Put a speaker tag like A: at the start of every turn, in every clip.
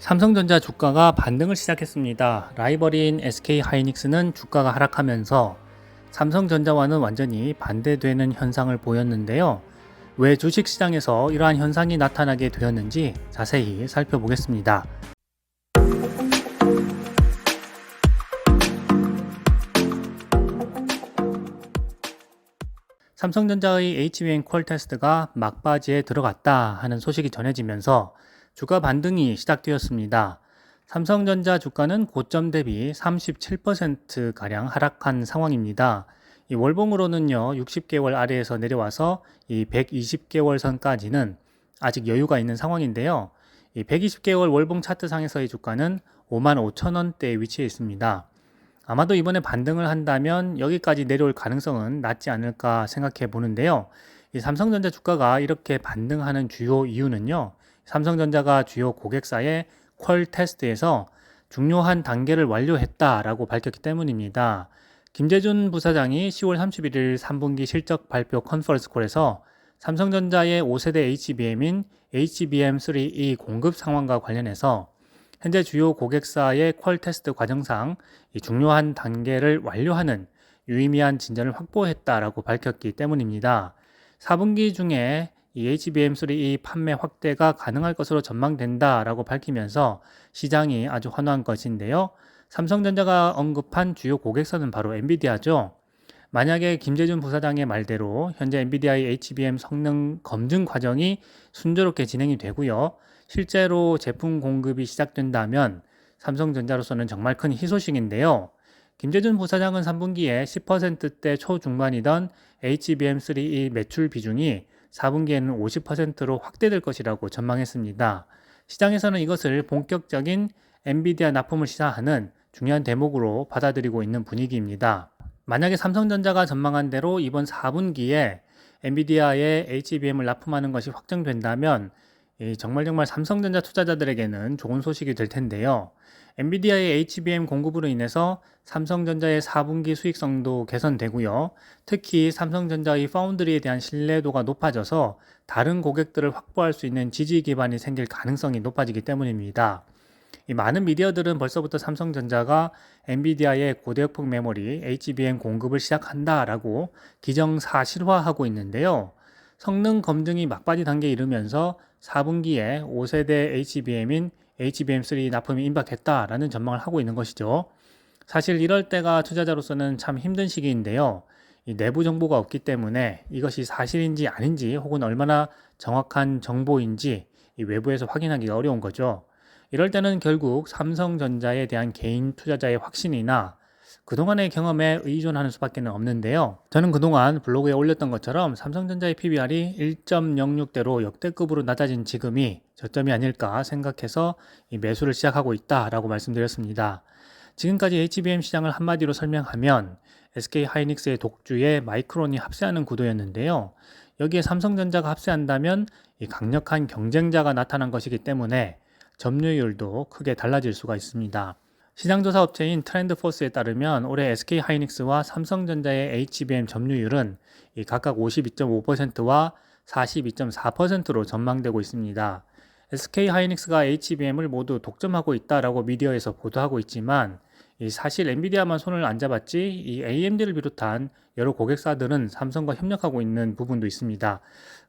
A: 삼성전자 주가가 반등을 시작했습니다. 라이벌인 SK하이닉스는 주가가 하락하면서 삼성전자와는 완전히 반대되는 현상을 보였는데요. 왜 주식시장에서 이러한 현상이 나타나게 되었는지 자세히 살펴보겠습니다. 삼성전자의 HBM 퀄 테스트가 막바지에 들어갔다 하는 소식이 전해지면서 주가 반등이 시작되었습니다. 삼성전자 주가는 고점 대비 37%가량 하락한 상황입니다. 이 월봉으로는요, 60개월 아래에서 내려와서 이 120개월 선까지는 아직 여유가 있는 상황인데요. 이 120개월 월봉 차트상에서의 주가는 55,000원대에 위치해 있습니다. 아마도 이번에 반등을 한다면 여기까지 내려올 가능성은 낮지 않을까 생각해 보는데요. 이 삼성전자 주가가 이렇게 반등하는 주요 이유는요. 삼성전자가 주요 고객사의 퀄 테스트에서 중요한 단계를 완료했다라고 밝혔기 때문입니다. 김재준 부사장이 10월 31일 3분기 실적 발표 컨퍼런스 콜에서 삼성전자의 5세대 HBM인 HBM3E 공급 상황과 관련해서 현재 주요 고객사의 퀄 테스트 과정상 중요한 단계를 완료하는 유의미한 진전을 확보했다라고 밝혔기 때문입니다. 4분기 중에 이 HBM3E 판매 확대가 가능할 것으로 전망된다라고 밝히면서 시장이 아주 환호한 것인데요. 삼성전자가 언급한 주요 고객사는 바로 엔비디아죠. 만약에 김재준 부사장의 말대로 현재 엔비디아의 HBM 성능 검증 과정이 순조롭게 진행이 되고요. 실제로 제품 공급이 시작된다면 삼성전자로서는 정말 큰 희소식인데요. 김재준 부사장은 3분기에 10%대 초중반이던 HBM3E 매출 비중이 4분기에는 50%로 확대될 것이라고 전망했습니다. 시장에서는 이것을 본격적인 엔비디아 납품을 시사하는 중요한 대목으로 받아들이고 있는 분위기입니다. 만약에 삼성전자가 전망한 대로 이번 4분기에 엔비디아의 HBM을 납품하는 것이 확정된다면 정말 삼성전자 투자자들에게는 좋은 소식이 될 텐데요. 엔비디아의 HBM 공급으로 인해서 삼성전자의 4분기 수익성도 개선되고요. 특히 삼성전자의 파운드리에 대한 신뢰도가 높아져서 다른 고객들을 확보할 수 있는 지지 기반이 생길 가능성이 높아지기 때문입니다. 이 많은 미디어들은 벌써부터 삼성전자가 엔비디아의 고대역폭 메모리 HBM 공급을 시작한다라고 기정사실화하고 있는데요. 성능 검증이 막바지 단계에 이르면서 4분기에 5세대 HBM인 HBM3 납품이 임박했다라는 전망을 하고 있는 것이죠. 사실 이럴 때가 투자자로서는 참 힘든 시기인데요. 이 내부 정보가 없기 때문에 이것이 사실인지 아닌지 혹은 얼마나 정확한 정보인지 이 외부에서 확인하기가 어려운 거죠. 이럴 때는 결국 삼성전자에 대한 개인 투자자의 확신이나 그동안의 경험에 의존하는 수밖에 없는데요. 저는 그동안 블로그에 올렸던 것처럼 삼성전자의 PBR이 1.06대로 역대급으로 낮아진 지금이 저점이 아닐까 생각해서 이 매수를 시작하고 있다라고 말씀드렸습니다. 지금까지 HBM 시장을 한마디로 설명하면 SK하이닉스의 독주에 마이크론이 합세하는 구도였는데요. 여기에 삼성전자가 합세한다면 이 강력한 경쟁자가 나타난 것이기 때문에 점유율도 크게 달라질 수가 있습니다. 시장조사 업체인 트렌드포스에 따르면 올해 SK하이닉스와 삼성전자의 HBM 점유율은 각각 52.5%와 42.4%로 전망되고 있습니다. SK하이닉스가 HBM을 모두 독점하고 있다라고 미디어에서 보도하고 있지만 사실 엔비디아만 손을 안 잡았지 이 AMD를 비롯한 여러 고객사들은 삼성과 협력하고 있는 부분도 있습니다.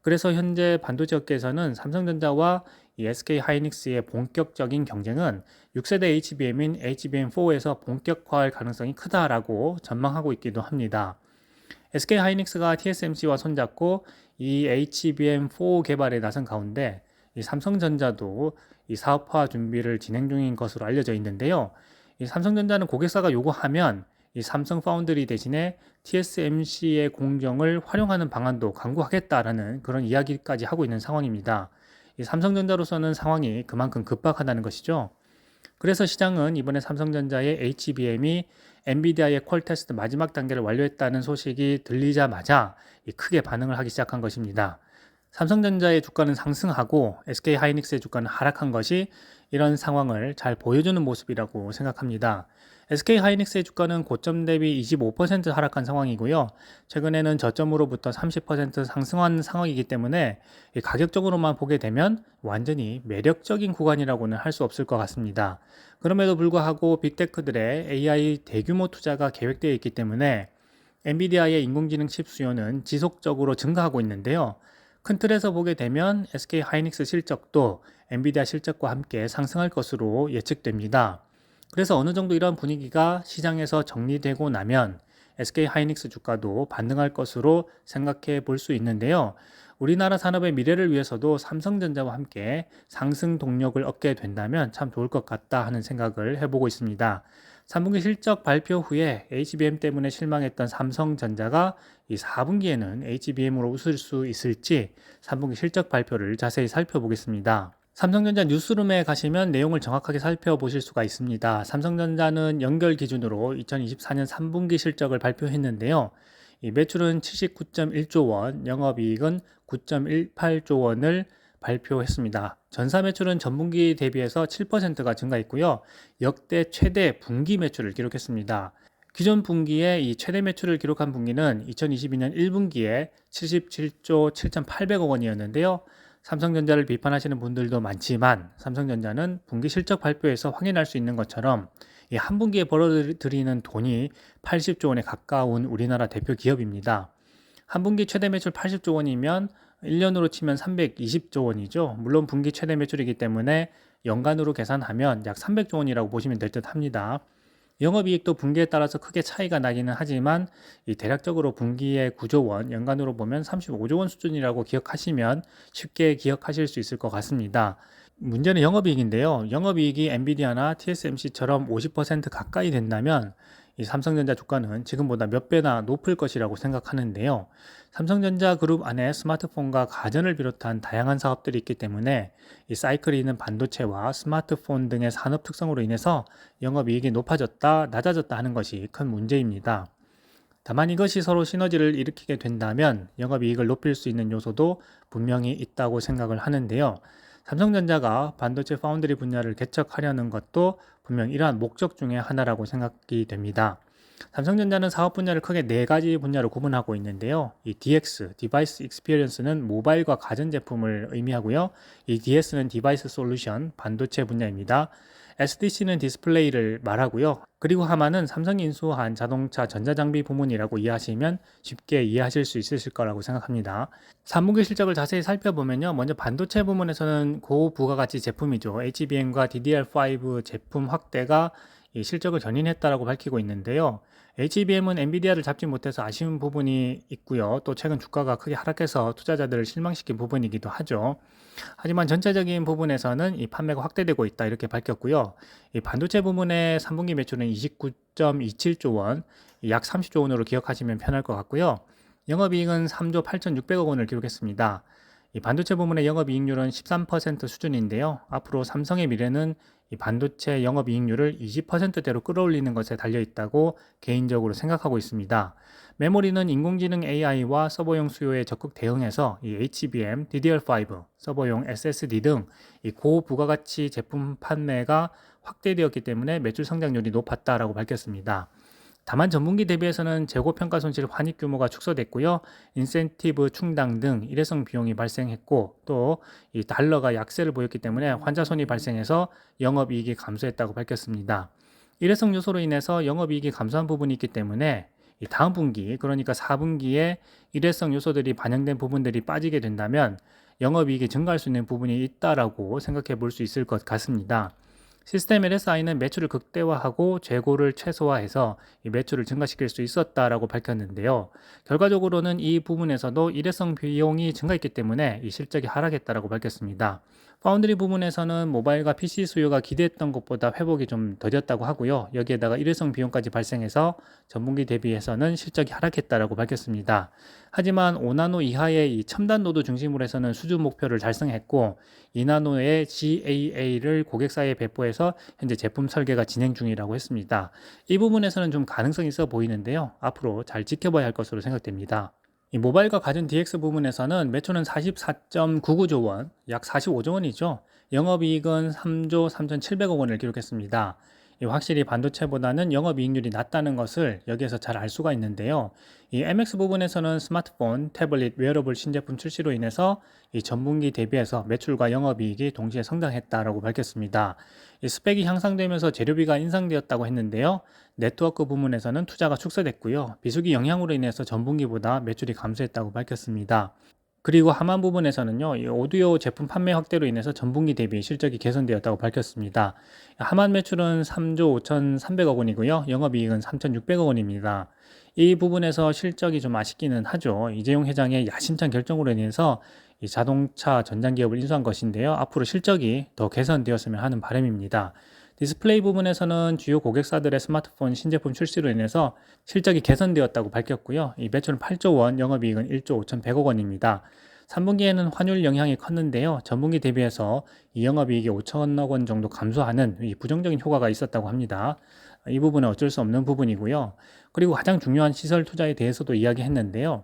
A: 그래서 현재 반도체 업계에서는 삼성전자와 이 SK하이닉스의 본격적인 경쟁은 6세대 HBM인 HBM4에서 본격화할 가능성이 크다라고 전망하고 있기도 합니다. SK하이닉스가 TSMC와 손잡고 이 HBM4 개발에 나선 가운데 이 삼성전자도 이 사업화 준비를 진행 중인 것으로 알려져 있는데요. 이 삼성전자는 고객사가 요구하면 이 삼성 파운드리 대신에 TSMC의 공정을 활용하는 방안도 강구하겠다라는 그런 이야기까지 하고 있는 상황입니다. 이 삼성전자로서는 상황이 그만큼 급박하다는 것이죠. 그래서 시장은 이번에 삼성전자의 HBM이 엔비디아의 퀄 테스트 마지막 단계를 완료했다는 소식이 들리자마자 크게 반응을 하기 시작한 것입니다. 삼성전자의 주가는 상승하고 SK하이닉스의 주가는 하락한 것이 이런 상황을 잘 보여주는 모습이라고 생각합니다. SK 하이닉스의 주가는 고점 대비 25% 하락한 상황이고요. 최근에는 저점으로부터 30% 상승한 상황이기 때문에 가격적으로만 보게 되면 완전히 매력적인 구간이라고는 할 수 없을 것 같습니다. 그럼에도 불구하고 빅테크들의 AI 대규모 투자가 계획되어 있기 때문에 엔비디아의 인공지능 칩 수요는 지속적으로 증가하고 있는데요. 큰 틀에서 보게 되면 SK 하이닉스 실적도 엔비디아 실적과 함께 상승할 것으로 예측됩니다. 그래서 어느 정도 이런 분위기가 시장에서 정리되고 나면 SK 하이닉스 주가도 반등할 것으로 생각해 볼 수 있는데요. 우리나라 산업의 미래를 위해서도 삼성전자와 함께 상승 동력을 얻게 된다면 참 좋을 것 같다 하는 생각을 해보고 있습니다. 3분기 실적 발표 후에 HBM 때문에 실망했던 삼성전자가 이 4분기에는 HBM으로 웃을 수 있을지 3분기 실적 발표를 자세히 살펴보겠습니다. 삼성전자 뉴스룸에 가시면 내용을 정확하게 살펴보실 수가 있습니다. 삼성전자는 연결 기준으로 2024년 3분기 실적을 발표했는데요. 이 매출은 79.1조 원, 영업이익은 9.18조 원을 발표했습니다. 전사 매출은 전분기 대비해서 7%가 증가했고요. 역대 최대 분기 매출을 기록했습니다. 기존 분기에 이 최대 매출을 기록한 분기는 2022년 1분기에 77조 7,800억 원이었는데요. 삼성전자를 비판하시는 분들도 많지만 삼성전자는 분기 실적 발표에서 확인할 수 있는 것처럼 이 한 분기에 벌어들이는 돈이 80조 원에 가까운 우리나라 대표 기업입니다. 한 분기 최대 매출 80조 원이면 1년으로 치면 320조 원이죠. 물론 분기 최대 매출이기 때문에 연간으로 계산하면 약 300조 원이라고 보시면 될 듯 합니다. 영업이익도 분기에 따라서 크게 차이가 나기는 하지만 이 대략적으로 분기에 9조 원, 연간으로 보면 35조 원 수준이라고 기억하시면 쉽게 기억하실 수 있을 것 같습니다. 문제는 영업이익인데요. 영업이익이 엔비디아나 TSMC처럼 50% 가까이 된다면 이 삼성전자 주가는 지금보다 몇 배나 높을 것이라고 생각하는데요. 삼성전자 그룹 안에 스마트폰과 가전을 비롯한 다양한 사업들이 있기 때문에 이 사이클이 있는 반도체와 스마트폰 등의 산업 특성으로 인해서 영업이익이 높아졌다, 낮아졌다 하는 것이 큰 문제입니다. 다만 이것이 서로 시너지를 일으키게 된다면 영업이익을 높일 수 있는 요소도 분명히 있다고 생각을 하는데요. 삼성전자가 반도체 파운드리 분야를 개척하려는 것도 분명 이러한 목적 중에 하나라고 생각이 됩니다. 삼성전자는 사업 분야를 크게 네 가지 분야로 구분하고 있는데요. 이 DX, 디바이스 익스피리언스는 모바일과 가전 제품을 의미하고요. 이 DS는 디바이스 솔루션, 반도체 분야입니다. SDC는 디스플레이를 말하고요. 그리고 하마는 삼성이 인수한 자동차 전자장비 부문이라고 이해하시면 쉽게 이해하실 수 있으실 거라고 생각합니다. 3분기 실적을 자세히 살펴보면요. 먼저 반도체 부문에서는 고부가가치 제품이죠. HBM과 DDR5 제품 확대가 이 실적을 견인했다라고 밝히고 있는데요. HBM은 엔비디아를 잡지 못해서 아쉬운 부분이 있고요. 또 최근 주가가 크게 하락해서 투자자들을 실망시킨 부분이기도 하죠. 하지만 전체적인 부분에서는 이 판매가 확대되고 있다 이렇게 밝혔고요. 이 반도체 부문의 3분기 매출은 29.27조 원, 약 30조 원으로 기억하시면 편할 것 같고요. 영업이익은 3조 8,600억 원을 기록했습니다. 이 반도체 부문의 영업이익률은 13% 수준인데요. 앞으로 삼성의 미래는 이 반도체 영업이익률을 20%대로 끌어올리는 것에 달려 있다고 개인적으로 생각하고 있습니다. 메모리는 인공지능 AI와 서버용 수요에 적극 대응해서 이 HBM, DDR5, 서버용 SSD 등 이 고부가가치 제품 판매가 확대되었기 때문에 매출 성장률이 높았다라고 밝혔습니다. 다만 전분기 대비해서는 재고 평가 손실 환입 규모가 축소됐고요. 인센티브 충당 등 일회성 비용이 발생했고 또 이 달러가 약세를 보였기 때문에 환자 손이 발생해서 영업이익이 감소했다고 밝혔습니다. 일회성 요소로 인해서 영업이익이 감소한 부분이 있기 때문에 이 다음 분기 그러니까 4분기에 일회성 요소들이 반영된 부분들이 빠지게 된다면 영업이익이 증가할 수 있는 부분이 있다라고 생각해 볼 수 있을 것 같습니다. 시스템 LSI는 매출을 극대화하고 재고를 최소화해서 이 매출을 증가시킬 수 있었다라고 밝혔는데요. 결과적으로는 이 부분에서도 일회성 비용이 증가했기 때문에 이 실적이 하락했다라고 밝혔습니다. 파운드리 부분에서는 모바일과 PC 수요가 기대했던 것보다 회복이 좀 더뎠다고 하고요. 여기에다가 일회성 비용까지 발생해서 전분기 대비해서는 실적이 하락했다라고 밝혔습니다. 하지만 5나노 이하의 이 첨단 노드 중심으로 해서는 수준 목표를 달성했고 2나노의 GAA를 고객사에 배포해서 현재 제품 설계가 진행 중이라고 했습니다. 이 부분에서는 좀 가능성이 있어 보이는데요. 앞으로 잘 지켜봐야 할 것으로 생각됩니다. 이 모바일과 가전 DX 부분에서는 매출은 44.99조 원, 약 45조 원이죠. 영업이익은 3조 3,700억 원을 기록했습니다. 확실히 반도체보다는 영업이익률이 낮다는 것을 여기에서 잘 알 수가 있는데요. 이 MX 부분에서는 스마트폰, 태블릿, 웨어러블 신제품 출시로 인해서 이 전분기 대비해서 매출과 영업이익이 동시에 성장했다라고 밝혔습니다. 이 스펙이 향상되면서 재료비가 인상되었다고 했는데요. 네트워크 부문에서는 투자가 축소됐고요. 비수기 영향으로 인해서 전분기보다 매출이 감소했다고 밝혔습니다. 그리고 하만 부분에서는요, 이 오디오 제품 판매 확대로 인해서 전분기 대비 실적이 개선되었다고 밝혔습니다. 하만 매출은 3조 5,300억 원이고요. 영업이익은 3,600억 원입니다. 이 부분에서 실적이 좀 아쉽기는 하죠. 이재용 회장의 야심찬 결정으로 인해서 이 자동차 전장기업을 인수한 것인데요. 앞으로 실적이 더 개선되었으면 하는 바람입니다. 디스플레이 부분에서는 주요 고객사들의 스마트폰 신제품 출시로 인해서 실적이 개선되었다고 밝혔고요. 이 매출은 8조 원, 영업이익은 1조 5,100억 원입니다. 3분기에는 환율 영향이 컸는데요. 전분기 대비해서 이 영업이익이 5천억 원 정도 감소하는 이 부정적인 효과가 있었다고 합니다. 이 부분은 어쩔 수 없는 부분이고요. 그리고 가장 중요한 시설 투자에 대해서도 이야기했는데요.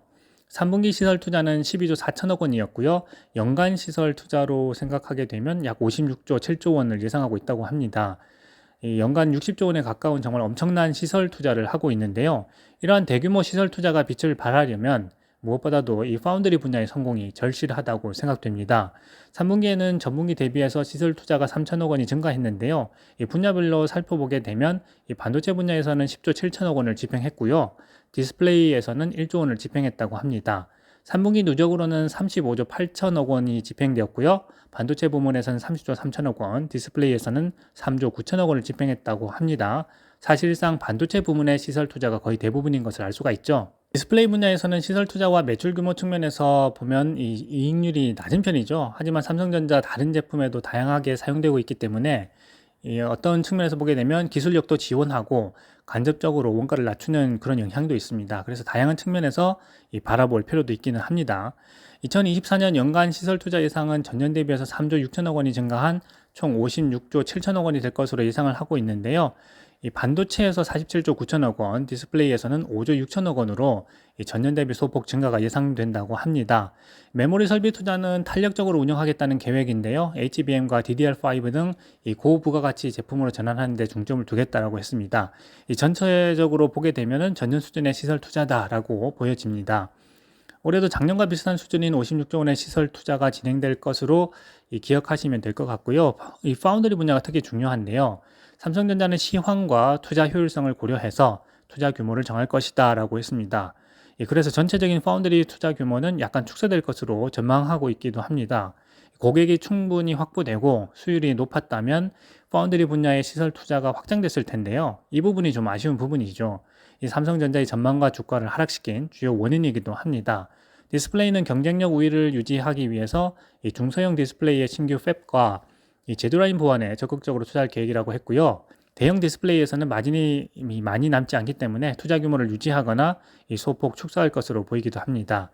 A: 3분기 시설 투자는 12조 4천억 원이었고요. 연간 시설 투자로 생각하게 되면 약 56조 7조 원을 예상하고 있다고 합니다. 연간 60조 원에 가까운 정말 엄청난 시설 투자를 하고 있는데요. 이러한 대규모 시설 투자가 빛을 발하려면 무엇보다도 이 파운드리 분야의 성공이 절실하다고 생각됩니다. 3분기에는 전분기 대비해서 시설 투자가 3천억 원이 증가했는데요. 이 분야별로 살펴보게 되면 이 반도체 분야에서는 10조 7천억 원을 집행했고요. 디스플레이에서는 1조 원을 집행했다고 합니다. 3분기 누적으로는 35조 8천억 원이 집행되었고요. 반도체 부문에서는 30조 3천억 원, 디스플레이에서는 3조 9천억 원을 집행했다고 합니다. 사실상 반도체 부문의 시설 투자가 거의 대부분인 것을 알 수가 있죠. 디스플레이 분야에서는 시설 투자와 매출 규모 측면에서 보면 이 이익률이 낮은 편이죠. 하지만 삼성전자 다른 제품에도 다양하게 사용되고 있기 때문에 어떤 측면에서 보게 되면 기술력도 지원하고 간접적으로 원가를 낮추는 그런 영향도 있습니다. 그래서 다양한 측면에서 바라볼 필요도 있기는 합니다. 2024년 연간 시설 투자 예상은 전년 대비해서 3조 6천억 원이 증가한 총 56조 7천억 원이 될 것으로 예상을 하고 있는데요. 이 반도체에서 47조 9천억 원, 디스플레이에서는 5조 6천억 원으로 전년 대비 소폭 증가가 예상된다고 합니다. 메모리 설비 투자는 탄력적으로 운영하겠다는 계획인데요. HBM과 DDR5 등 이 고부가가치 제품으로 전환하는 데 중점을 두겠다라고 했습니다. 이 전체적으로 보게 되면은 전년 수준의 시설 투자다라고 보여집니다. 올해도 작년과 비슷한 수준인 56조 원의 시설 투자가 진행될 것으로 기억하시면 될 것 같고요. 이 파운드리 분야가 특히 중요한데요. 삼성전자는 시황과 투자 효율성을 고려해서 투자 규모를 정할 것이다 라고 했습니다. 그래서 전체적인 파운드리 투자 규모는 약간 축소될 것으로 전망하고 있기도 합니다. 고객이 충분히 확보되고 수율이 높았다면 파운드리 분야의 시설 투자가 확장됐을 텐데요. 이 부분이 좀 아쉬운 부분이죠. 이 삼성전자의 전망과 주가를 하락시킨 주요 원인이기도 합니다. 디스플레이는 경쟁력 우위를 유지하기 위해서 이 중소형 디스플레이의 신규 팹과 이 제조라인 보완에 적극적으로 투자할 계획이라고 했고요. 대형 디스플레이에서는 마진이 많이 남지 않기 때문에 투자 규모를 유지하거나 이 소폭 축소할 것으로 보이기도 합니다.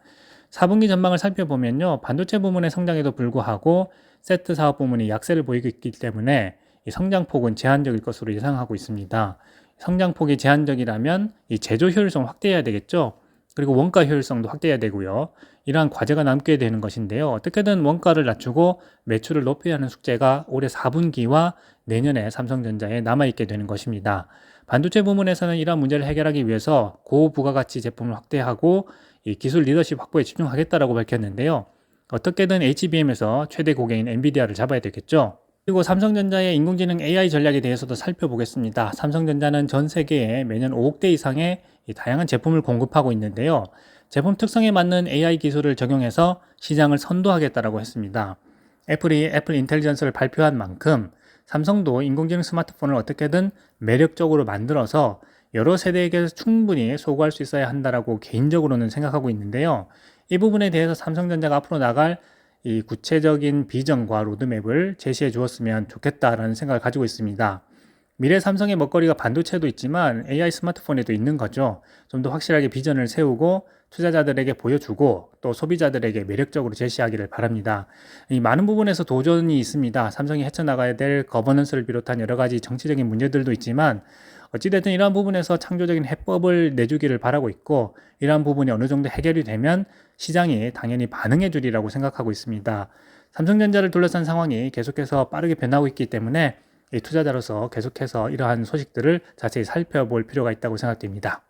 A: 4분기 전망을 살펴보면요. 반도체 부문의 성장에도 불구하고 세트 사업 부문이 약세를 보이고 있기 때문에 이 성장폭은 제한적일 것으로 예상하고 있습니다. 성장폭이 제한적이라면 이 제조 효율성 확대해야 되겠죠. 그리고 원가 효율성도 확대해야 되고요. 이러한 과제가 남게 되는 것인데요. 어떻게든 원가를 낮추고 매출을 높여야 하는 숙제가 올해 4분기와 내년에 삼성전자에 남아있게 되는 것입니다. 반도체 부문에서는 이러한 문제를 해결하기 위해서 고부가가치 제품을 확대하고 이 기술 리더십 확보에 집중하겠다라고 밝혔는데요. 어떻게든 HBM에서 최대 고객인 엔비디아를 잡아야 되겠죠. 그리고 삼성전자의 인공지능 AI 전략에 대해서도 살펴보겠습니다. 삼성전자는 전 세계에 매년 5억 대 이상의 다양한 제품을 공급하고 있는데요. 제품 특성에 맞는 AI 기술을 적용해서 시장을 선도하겠다라고 했습니다. 애플이 애플 인텔리전스를 발표한 만큼 삼성도 인공지능 스마트폰을 어떻게든 매력적으로 만들어서 여러 세대에게 충분히 소구할 수 있어야 한다라고 개인적으로는 생각하고 있는데요. 이 부분에 대해서 삼성전자가 앞으로 나갈 이 구체적인 비전과 로드맵을 제시해 주었으면 좋겠다라는 생각을 가지고 있습니다. 미래 삼성의 먹거리가 반도체도 있지만 AI 스마트폰에도 있는 거죠. 좀 더 확실하게 비전을 세우고 투자자들에게 보여주고 또 소비자들에게 매력적으로 제시하기를 바랍니다. 이 많은 부분에서 도전이 있습니다. 삼성이 헤쳐나가야 될 거버넌스를 비롯한 여러 가지 정치적인 문제들도 있지만 어찌됐든 이러한 부분에서 창조적인 해법을 내주기를 바라고 있고 이러한 부분이 어느 정도 해결이 되면 시장이 당연히 반응해 주리라고 생각하고 있습니다. 삼성전자를 둘러싼 상황이 계속해서 빠르게 변하고 있기 때문에 이 투자자로서 계속해서 이러한 소식들을 자세히 살펴볼 필요가 있다고 생각됩니다.